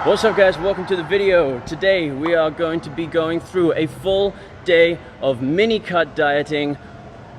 What's up guys, welcome to the video. Today we are going to be going through a full day of mini cut dieting,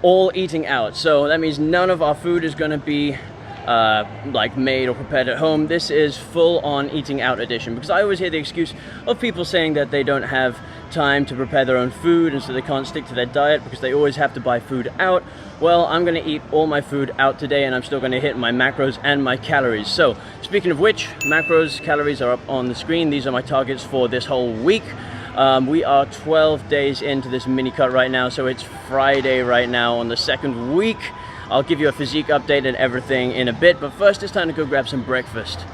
all eating out. So that means none of our food is going to be like made or prepared at home. This is full on eating out edition, because I always hear the excuse of people saying that they don't have time to prepare their own food and so they can't stick to their diet because they always have to buy food out. Well, I'm going to eat all my food out today and I'm still going to hit my macros and my calories. So speaking of which, macros, calories are up on the screen. These are my targets for this whole week. We are 12 days into this mini cut right now, so it's Friday right now on the second week. I'll give you a physique update and everything in a bit, but first it's time to go grab some breakfast.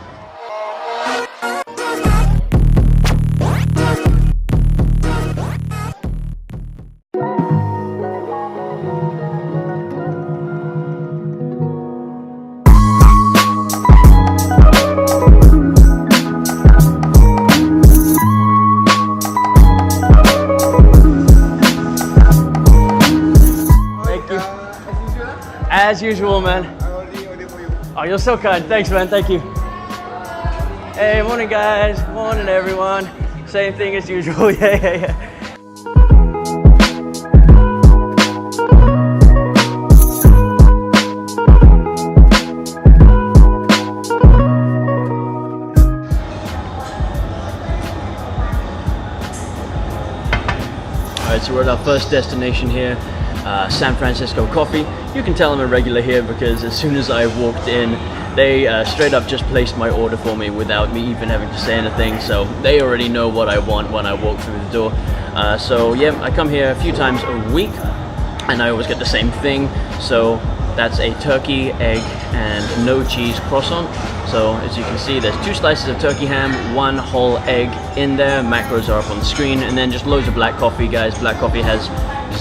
As usual, man. Oh, you're so kind. Thanks, man. Thank you. Hey, morning, guys. Morning, everyone. Same thing as usual. Yeah. All right, so we're at our first destination here. San Francisco Coffee. You can tell I'm a regular here because as soon as I walked in, they straight up just placed my order for me without me even having to say anything. So they already know what I want when I walk through the door. So yeah, I come here a few times a week and I always get the same thing. So that's a turkey, egg, and no cheese croissant. So as you can see, there's 2 slices of turkey ham, 1 whole egg in there. Macros are up on the screen, and then just loads of black coffee, guys. Black coffee has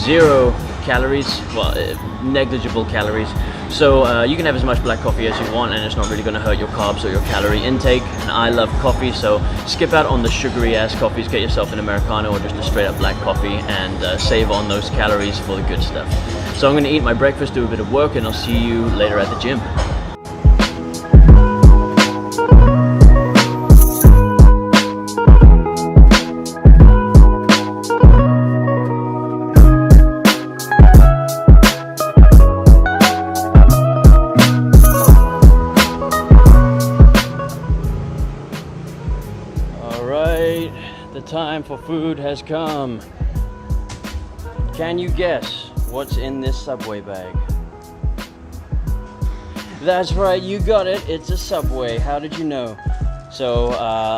0 calories, well, negligible calories. So you can have as much black coffee as you want and it's not really going to hurt your carbs or your calorie intake. And I love coffee, so skip out on the sugary ass coffees, get yourself an Americano or just a straight up black coffee and save on those calories for the good stuff. So I'm going to eat my breakfast, do a bit of work, and I'll see you later at the gym. The time for food has come. Can you guess what's in this Subway bag? That's right, you got it. It's a Subway. How did you know? So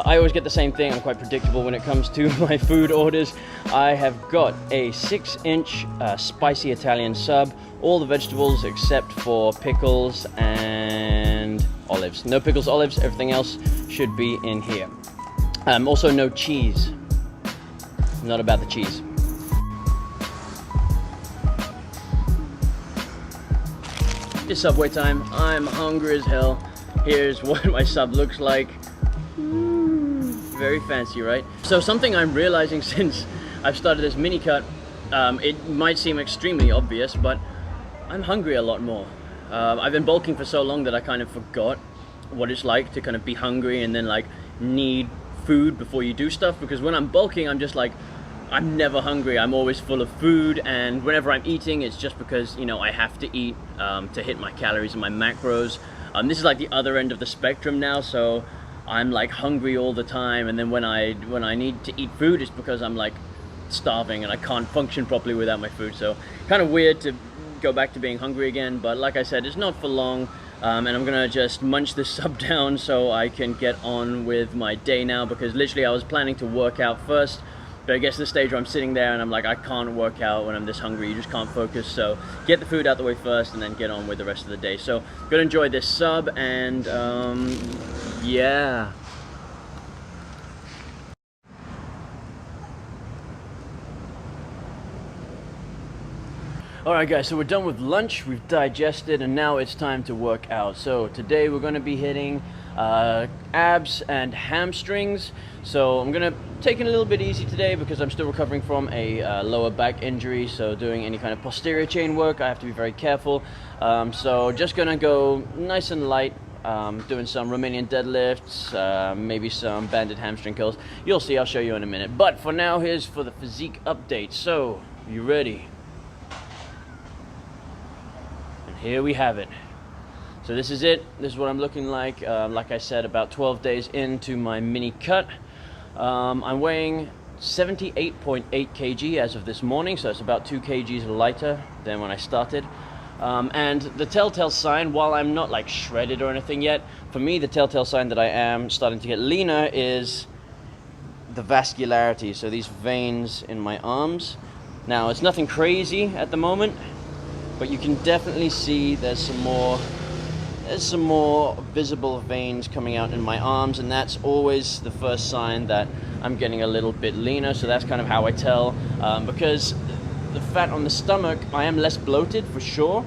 I always get the same thing. I'm quite predictable when it comes to my food orders. I have got a 6-inch spicy Italian sub. All the vegetables except for pickles and olives. No pickles, olives. Everything else should be in here. Also no cheese. Not about the cheese. It's Subway time. I'm hungry as hell. Here's what my sub looks like. Very fancy, right? So something I'm realizing since I've started this mini cut, it might seem extremely obvious, but I'm hungry a lot more. I've been bulking for so long that I kind of forgot what it's like to kind of be hungry and then like need food before you do stuff, because when I'm bulking I'm just like, I'm never hungry. I'm always full of food, and whenever I'm eating it's just because, you know, I have to eat to hit my calories and my macros. This is like the other end of the spectrum now, so I'm like hungry all the time, and then when I need to eat food it's because I'm like starving and I can't function properly without my food. So kind of weird to go back to being hungry again, but like I said, it's not for long. And I'm gonna just munch this sub down so I can get on with my day now, because literally I was planning to work out first, but I guess the stage where I'm sitting there and I'm like, I can't work out when I'm this hungry. You just can't focus. So get the food out the way first and then get on with the rest of the day. So gonna enjoy this sub and yeah. Alright guys, so we're done with lunch, we've digested, and now it's time to work out. So today we're going to be hitting abs and hamstrings. So I'm going to take it a little bit easy today because I'm still recovering from a lower back injury. So doing any kind of posterior chain work, I have to be very careful. So just going to go nice and light doing some Romanian deadlifts, maybe some banded hamstring curls. You'll see, I'll show you in a minute. But for now, here's for the physique update. So, you ready? And here we have it. So this is it. This is what I'm looking like. Like I said, about 12 days into my mini cut. I'm weighing 78.8 kg as of this morning, so it's about 2 kgs lighter than when I started. And the telltale sign, while I'm not like shredded or anything yet, for me the telltale sign that I am starting to get leaner is the vascularity. So these veins in my arms. Now it's nothing crazy at the moment, but you can definitely see there's some more visible veins coming out in my arms, and that's always the first sign that I'm getting a little bit leaner. So that's kind of how I tell, because the fat on the stomach, I am less bloated for sure,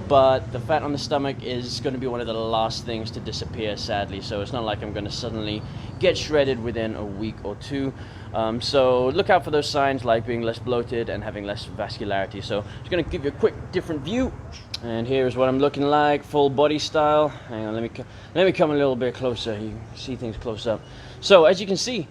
but the fat on the stomach is going to be one of the last things to disappear, sadly. So it's not like I'm going to suddenly get shredded within a week or two. So look out for those signs, like being less bloated and having less vascularity. So just going to give you a quick different view. And here's what I'm looking like, full body style. Hang on, let me come a little bit closer. You can see things close up. So as you can see,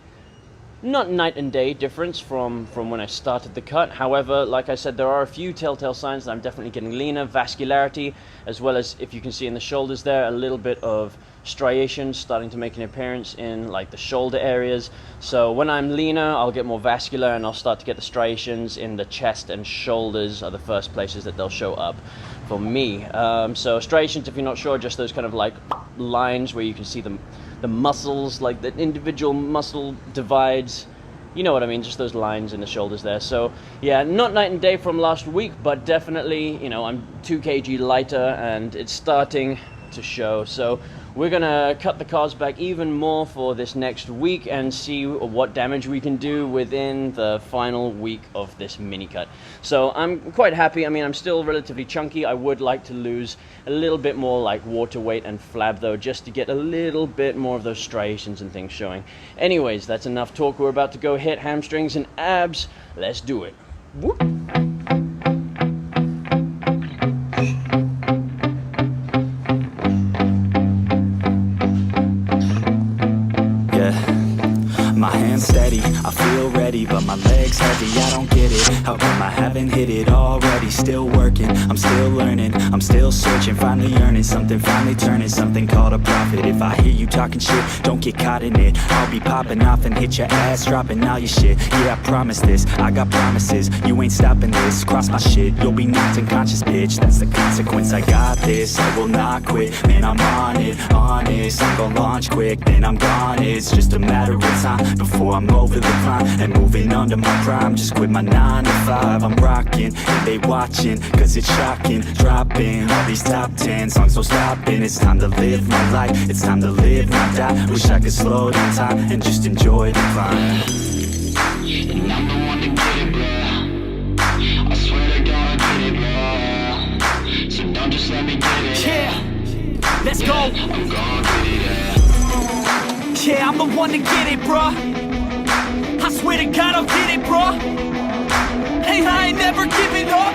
not night and day difference from when I started the cut. However, like I said, there are a few telltale signs that I'm definitely getting leaner. Vascularity, as well as, if you can see in the shoulders there, a little bit of striations starting to make an appearance in like the shoulder areas. So when I'm leaner, I'll get more vascular, and I'll start to get the striations in the chest and shoulders are the first places that they'll show up for me. So striations, if you're not sure, just those kind of like lines where you can see the muscles, like the individual muscle divides. You know what I mean, just those lines in the shoulders there. So yeah, not night and day from last week, but definitely, you know, I'm 2 kg lighter and it's starting to show. So we're gonna cut the carbs back even more for this next week and see what damage we can do within the final week of this mini cut. So I'm quite happy. I mean, I'm still relatively chunky. I would like to lose a little bit more like water weight and flab though, just to get a little bit more of those striations and things showing. Anyways, that's enough talk. We're about to go hit hamstrings and abs. Let's do it. Whoop. My hands steady, I feel ready, but my legs heavy, I don't get it. How come I haven't hit it already? Still working, I'm still learning, I'm still searching, finally earning something, finally turning something called a profit. If I hear you talking shit, don't get caught in it. I'll be popping off and hit your ass, dropping all your shit. Yeah, I promise this, I got promises, you ain't stopping this. Cross my shit, you'll be knocked unconscious, bitch. That's the consequence, I got this, I will not quit. Man, I'm on it, honest, I'm gonna launch quick, then I'm gone. It's just a matter of time before I'm over the climb and moving under my prime. Just quit my 9 to 5, I'm rocking and they watching, cause it's shocking. Dropping all these top 10 songs, so stopping. It's time to live my life, it's time to live, not die. Wish I could slow down time and just enjoy the climb. And I'm the one to get it, bro. I swear to God I get it, bro. So don't just let me get it. Yeah, let's go. I'm gonna get it, yeah. Yeah, I'm the one to get it, bruh. I swear to God I'll get it, bruh. Hey, I ain't never giving up.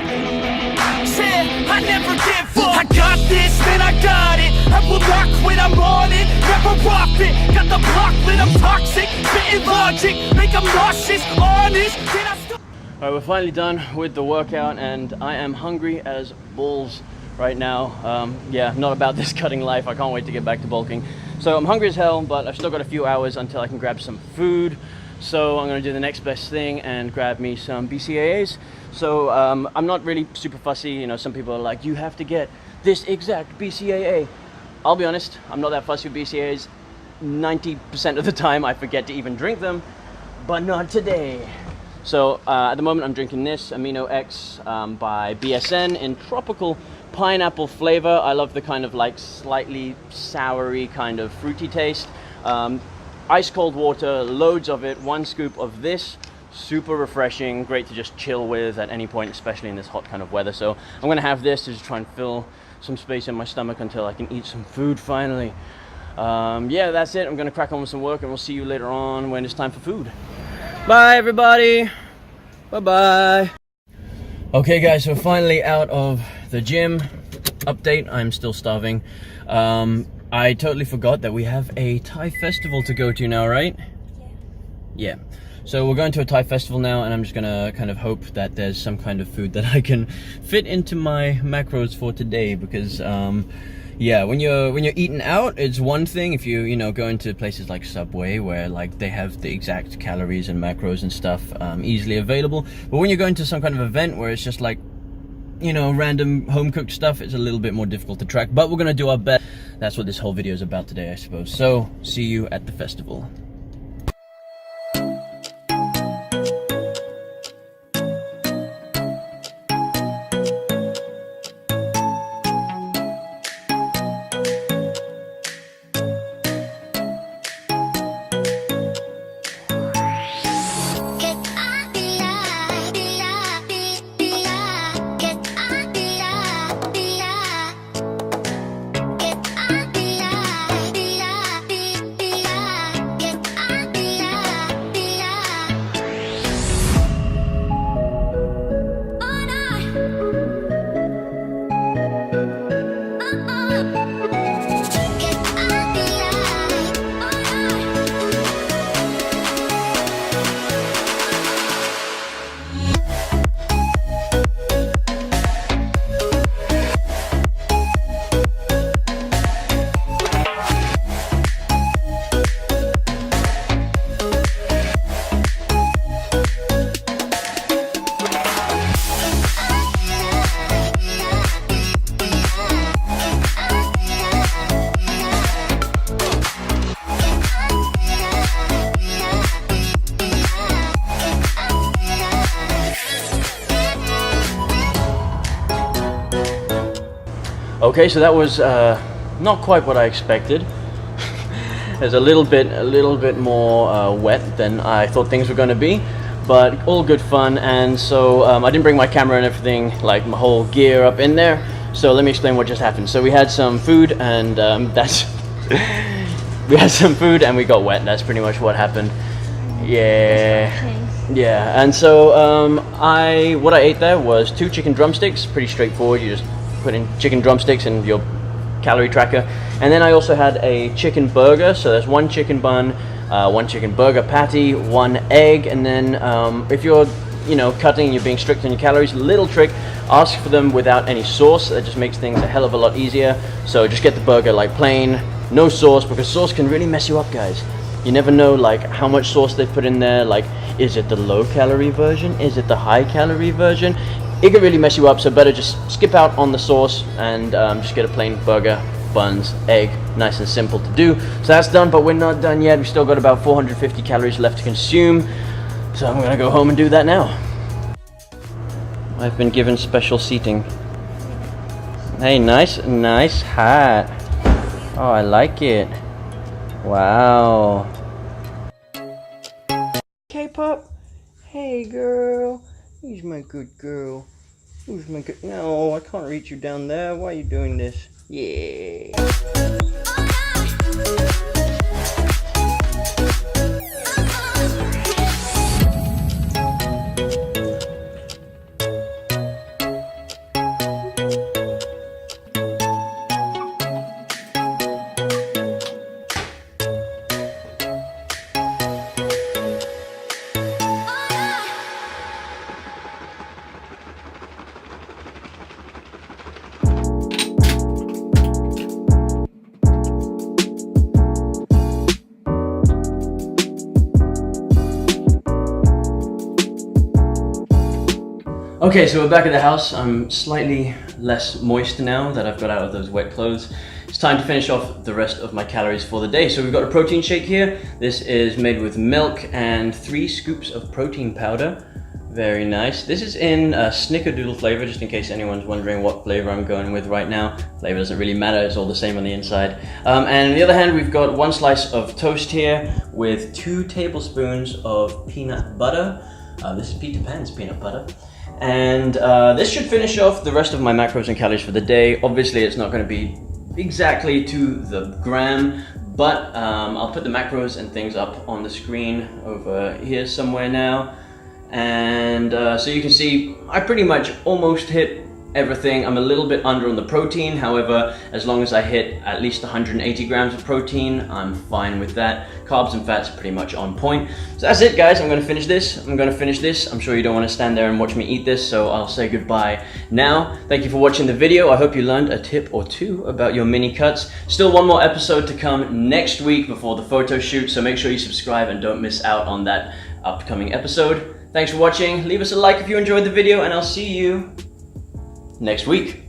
Yeah, I never give up. I got this, man, I got it. I will not quit, I'm on it. Never off it. Got the block lit, I'm toxic. Spitting logic, make them nauseous, honest. Alright, we're finally done with the workout and I am hungry as balls right now. Yeah, not about this cutting life. I can't wait to get back to bulking. So I'm hungry as hell, but I've still got a few hours until I can grab some food. So I'm gonna do the next best thing and grab me some BCAAs. So I'm not really super fussy. You know, some people are like, you have to get this exact BCAA. I'll be honest, I'm not that fussy with BCAAs. 90% of the time I forget to even drink them, but not today. So at the moment I'm drinking this Amino X by BSN in tropical pineapple flavor. I love the kind of like slightly soury kind of fruity taste. Ice cold water, loads of it, 1 scoop of this. Super refreshing, great to just chill with at any point, especially in this hot kind of weather. So I'm gonna have this to just try and fill some space in my stomach until I can eat some food finally. Yeah, that's it. I'm gonna crack on with some work and we'll see you later on when it's time for food. Bye everybody. Bye-bye. Okay guys, so finally out of the gym. Update, I'm still starving. I totally forgot that we have a Thai festival to go to now, right? Yeah. So we're going to a Thai festival now, and I'm just gonna kind of hope that there's some kind of food that I can fit into my macros for today, because yeah, when you're eating out, it's one thing if you know, go into places like Subway where like they have the exact calories and macros and stuff easily available. But when you're going to some kind of event where it's just like, you know, random home cooked stuff, it's a little bit more difficult to track. But we're gonna do our best. That's what this whole video is about today, I suppose. So see you at the festival. Okay, so that was not quite what I expected. It's a little bit more wet than I thought things were going to be, but all good fun. And so I didn't bring my camera and everything, like my whole gear up in there. So let me explain what just happened. So we had some food, and we had some food and we got wet. That's pretty much what happened. Yeah. And so what I ate there was 2 chicken drumsticks. Pretty straightforward. You just put in chicken drumsticks in your calorie tracker. And then I also had a chicken burger. So there's 1 chicken bun, 1 chicken burger patty, 1 egg. And then if you're, you know, cutting, you're being strict on your calories, little trick, ask for them without any sauce. That just makes things a hell of a lot easier. So just get the burger like plain, no sauce, because sauce can really mess you up, guys. You never know like how much sauce they put in there. Like, is it the low calorie version? Is it the high calorie version? It can really mess you up, so better just skip out on the sauce and just get a plain burger, buns, egg, nice and simple to do. So that's done, but we're not done yet. We've still got about 450 calories left to consume. So I'm gonna go home and do that now. I've been given special seating. Hey, nice hat. Oh, I like it. Wow. K-pop. Hey, girl. Who's my good girl? Who's my good... No, I can't reach you down there. Why are you doing this? Yeah. Okay, so we're back at the house. I'm slightly less moist now that I've got out of those wet clothes. It's time to finish off the rest of my calories for the day. So we've got a protein shake here. This is made with milk and 3 scoops of protein powder. Very nice. This is in a snickerdoodle flavor, just in case anyone's wondering what flavor I'm going with right now. Flavor doesn't really matter, it's all the same on the inside. And on the other hand, we've got 1 slice of toast here with 2 tablespoons of peanut butter. This is Peter Pan's peanut butter. And this should finish off the rest of my macros and calories for the day. Obviously, it's not going to be exactly to the gram, but I'll put the macros and things up on the screen over here somewhere now. And so you can see I pretty much almost hit everything. I'm a little bit under on the protein. However, as long as I hit at least 180 grams of protein, I'm fine with that. Carbs and fats are pretty much on point. So that's it, guys. I'm gonna finish this. I'm sure you don't want to stand there and watch me eat this, so I'll say goodbye now. Thank you for watching the video. I hope you learned a tip or two about your mini cuts. Still one more episode to come next week before the photo shoot, so make sure you subscribe and don't miss out on that upcoming episode. Thanks for watching. Leave us a like if you enjoyed the video, and I'll see you next week.